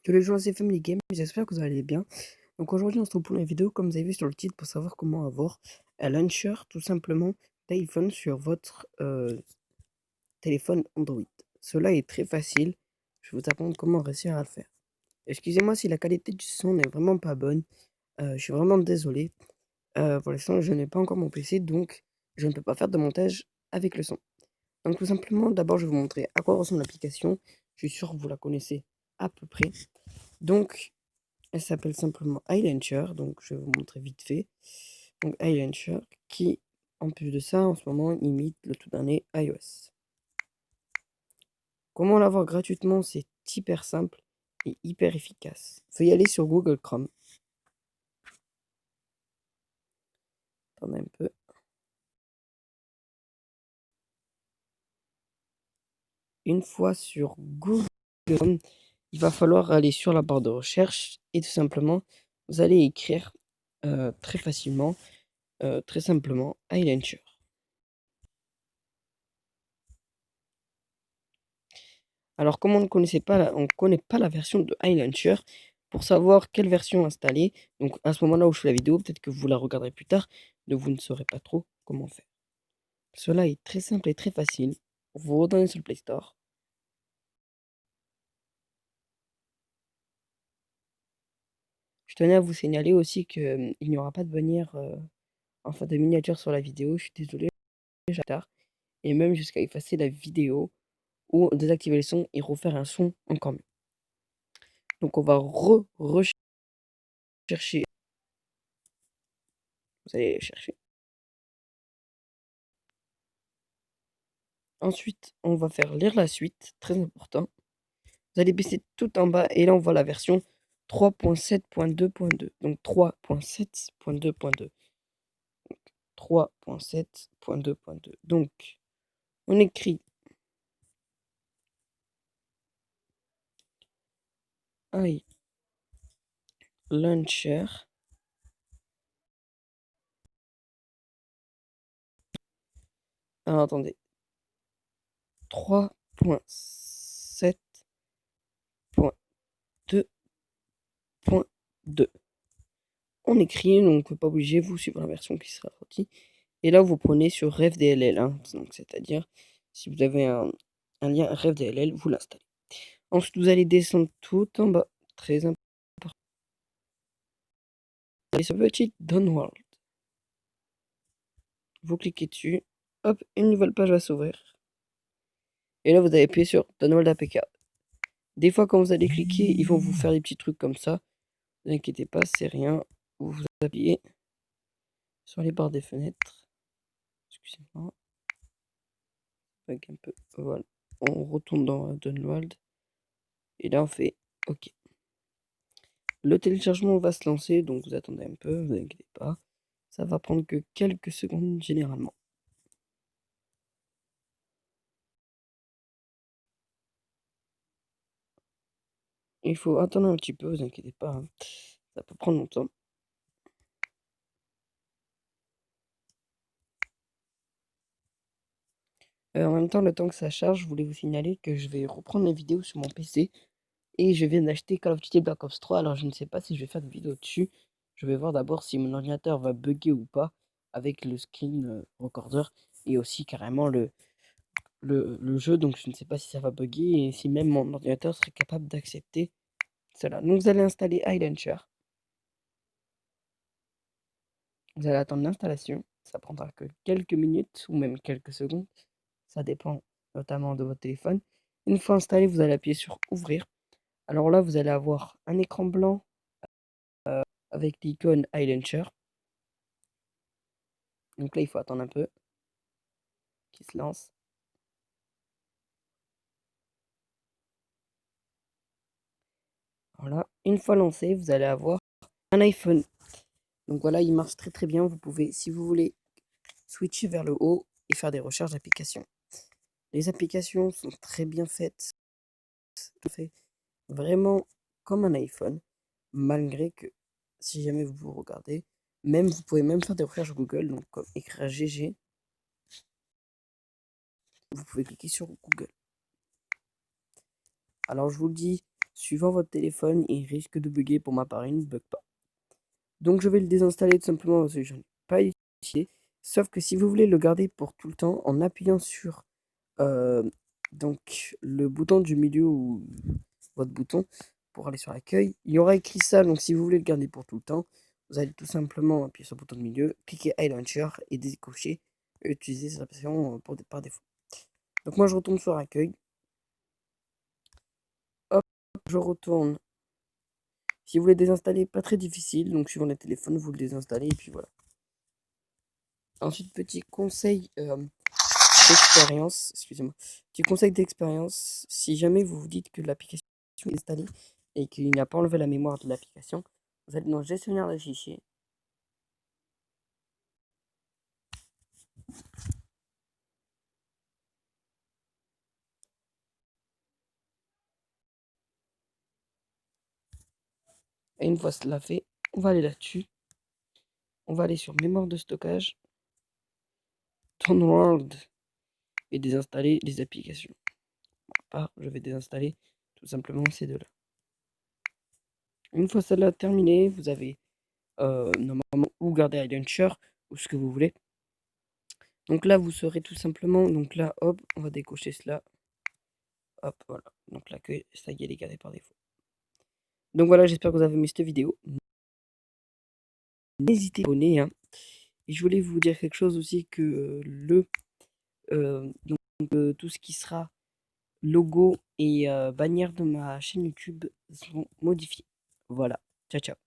Tous les jours, c'est Family Game, j'espère que vous allez bien. Donc aujourd'hui, on se retrouve pour une vidéo, comme vous avez vu sur le titre, pour savoir comment avoir un launcher, tout simplement, d'iPhone sur votre téléphone Android. Cela est très facile, je vais vous apprendre comment réussir à le faire. Excusez-moi si la qualité du son n'est vraiment pas bonne, je suis vraiment désolé. Pour l'instant, je n'ai pas encore mon PC, donc je ne peux pas faire de montage avec le son. Donc tout simplement, d'abord, je vais vous montrer à quoi ressemble l'application. Je suis sûr que vous la connaissez à peu près. Donc, elle s'appelle simplement iLauncher, donc je vais vous montrer vite fait. Donc iLauncher qui, en plus de ça, en ce moment, imite le tout dernier iOS. Comment l'avoir gratuitement? C'est hyper simple et hyper efficace. Il faut y aller sur Google Chrome. Attendez un peu. Une fois sur Google Chrome, il va falloir aller sur la barre de recherche et tout simplement, vous allez écrire très facilement, très simplement, iLauncher. Alors, comme on ne connaissait pas on connaît pas la version de iLauncher, pour savoir quelle version installer, donc à ce moment-là où je fais la vidéo, peut-être que vous la regarderez plus tard, donc vous ne saurez pas trop comment faire. Cela est très simple et très facile. Vous retournez sur le Play Store. Je tenais à vous signaler aussi qu'il n'y aura pas de bannière, enfin de miniature sur la vidéo. Je suis désolé, j'ai tard. Et même jusqu'à effacer la vidéo ou désactiver le son et refaire un son encore mieux. Donc on va rechercher. Vous allez chercher. Ensuite, on va faire lire la suite, très important. Vous allez baisser tout en bas et là on voit la version 3.7.2.2. Donc 3.7.2.2. 3.7.2.2. Donc on écrit iLauncher. Alors attendez. 3.7.2.2. On écrit, donc pas obligé, vous suivez la version qui sera sortie. Et là, vous prenez sur RevDLL, hein, donc c'est-à-dire, si vous avez un lien RevDLL, vous l'installez. Ensuite, vous allez descendre tout en bas, très important. Allez sur petit Download. Vous cliquez dessus, hop, une nouvelle page va s'ouvrir. Et là, vous allez appuyer sur Download APK. Des fois, quand vous allez cliquer, ils vont vous faire des petits trucs comme ça. Ne vous inquiétez pas, c'est rien. Vous appuyez sur les barres des fenêtres. Excusez-moi. Un peu. Voilà. On retourne dans Download. Et là, on fait OK. Le téléchargement va se lancer, donc vous attendez un peu, vous inquiétez pas. Ça va prendre que quelques secondes généralement. Il faut attendre un petit peu, vous inquiétez pas, hein. Ça peut prendre longtemps. En même temps, le temps que ça charge, je voulais vous signaler que je vais reprendre les vidéos sur mon PC et je viens d'acheter Call of Duty Black Ops 3, alors je ne sais pas si je vais faire de vidéo dessus. Je vais voir d'abord si mon ordinateur va bugger ou pas avec le screen recorder et aussi carrément le jeu, donc je ne sais pas si ça va bugger et si même mon ordinateur serait capable d'accepter cela. Donc vous allez installer iLauncher. Vous allez attendre l'installation. Ça prendra que quelques minutes ou même quelques secondes. Ça dépend notamment de votre téléphone. Une fois installé, vous allez appuyer sur Ouvrir. Alors là, vous allez avoir un écran blanc avec l'icône iLauncher. Donc là, il faut attendre un peu qu'il se lance. Voilà. Une fois lancé, vous allez avoir un iPhone. Donc voilà, il marche très très bien. Vous pouvez, si vous voulez, switcher vers le haut et faire des recherches d'applications. Les applications sont très bien faites. Fait vraiment comme un iPhone, malgré que si jamais vous regardez, même vous pouvez même faire des recherches Google, donc comme écrire GG, vous pouvez cliquer sur Google. Alors je vous le dis, suivant votre téléphone, il risque de bugger. Pour ma part, il ne bug pas. Donc je vais le désinstaller tout simplement parce que je n'en ai pas utilisé. Sauf que si vous voulez le garder pour tout le temps, en appuyant sur donc le bouton du milieu ou votre bouton pour aller sur l'accueil, il y aura écrit ça. Donc si vous voulez le garder pour tout le temps, vous allez tout simplement appuyer sur le bouton de milieu, cliquer iLauncher et décocher et utiliser cette option par défaut. Donc moi je retourne sur accueil. Hop, je retourne. Si vous voulez désinstaller, pas très difficile. Donc suivant les téléphones, vous le désinstallez et puis voilà. Ensuite, petit conseil d'expérience, excusez-moi. Petit conseil d'expérience, si jamais vous vous dites que l'application est installée et qu'il n'a pas enlevé la mémoire de l'application, vous allez dans le gestionnaire de fichiers. Et une fois cela fait, on va aller là-dessus. On va aller sur mémoire de stockage, Download et désinstaller les applications. Je vais désinstaller tout simplement ces deux-là. Une fois cela terminé, vous avez normalement ou garder iLauncher ou ce que vous voulez. Donc là, vous serez tout simplement, donc là, hop, on va décocher cela. Hop, voilà. Donc l'accueil, ça y est, il est gardé par défaut. Donc voilà, j'espère que vous avez aimé cette vidéo. N'hésitez pas à vous abonner, hein. Et je voulais vous dire quelque chose aussi que tout ce qui sera logo et bannière de ma chaîne YouTube seront modifiés. Voilà. Ciao, ciao.